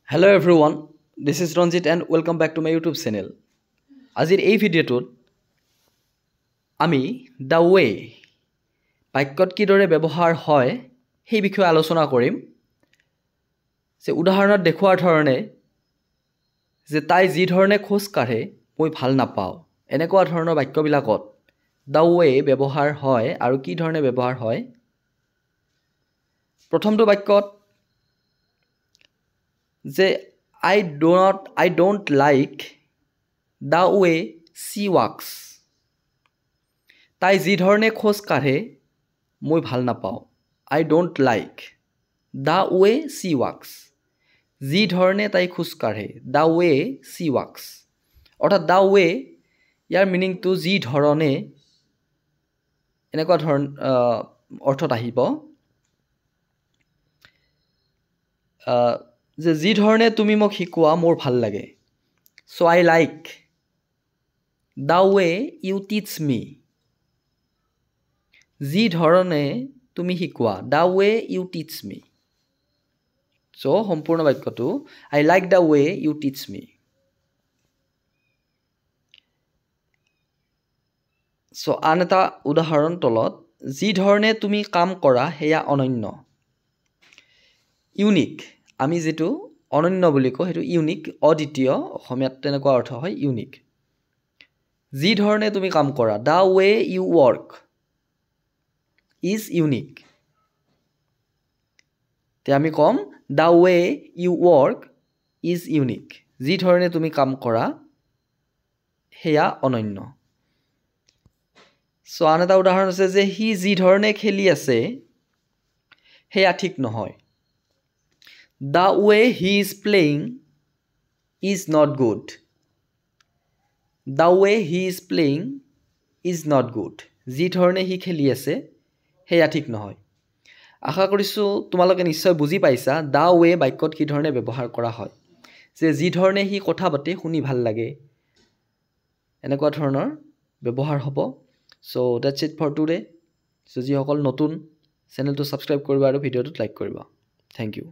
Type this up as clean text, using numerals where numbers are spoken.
Hello everyone, this is Ranjit and welcome back to my YouTube channel. আজিৰ এই ভিডিঅ'টোত আমি the way বাক্যত কিদৰে ব্যৱহাৰ হয় সেই বিষয়ে আলোচনা কৰিম। যে উদাহৰণত দেখুৱাৰ ধৰণে যে তাই যি ধৰণে খোজ কাঢ়ে মই ভাল নাপাওঁ, এনেকুৱা ধৰণৰ বাক্যবিলাকত the way ব্যৱহাৰ হয় আৰু কি ধৰণে ব্যৱহাৰ হয়। প্ৰথমটো বাক্যত যে I don't like the way she walks. তাই যি ধৰণে খোজ কাঢ়ে মই ভাল নাপাওঁ। I don't like the way she walks. যি ধৰণে তাই খোজ কাঢ়ে, the way she walks. অৰ্থাৎ the way ইয়াৰ মিনিংটো যি ধৰণে এনেকুৱা ধৰণ অৰ্থত আহিব। যে যি ধৰণে তুমি মোক শিকোৱা মোৰ ভাল লাগে। So I like the way you teach me. যি ধৰণে তুমি শিকোৱা, the way you teach me. So সম্পূৰ্ণ বাক্যটো I like the way you teach me. So আন এটা উদাহৰণ তলত যি ধৰণে তুমি কাম কৰা হেয়া অনন্য। ইউনিক আমি যেটো অনন্য বুলি কওঁ হেতু ইউনিক, অদ্বিতীয়, অসমীয়াত তেনেকুৱা অৰ্থ হয় ইউনিক। যি ধৰণে তুমি কাম কৰা, the way you work is unique. তে আমি কম the way you work is unique. যি ধৰণে তুমি কাম কৰা হেয়া অনন্য। সো আন এটা উদাহৰণ আছে যে হি যি ধৰণে খেলি আছে হেয়া ঠিক নহয়। The way he is playing is not good. The way he is playing is not good. যি ধৰণে হি খেলি আছে হেয়া ঠিক নহয়। আশা কৰিছোঁ তোমালোকে নিশ্চয় বুজি পাইছা the way বাক্যত কি ধৰণে ব্যৱহাৰ কৰা হয়। যে যি ধৰণে হি কথা পাতে শুনি ভাল লাগে, এনেকুৱা ধৰণৰ ব্যৱহাৰ হ'ব। So that's it for today. So যিসকল নতুন চেনেলটো সাবস্ক্ৰাইব কৰিবা আৰু ভিডিঅ'টো লাইক কৰিবা। Thank you.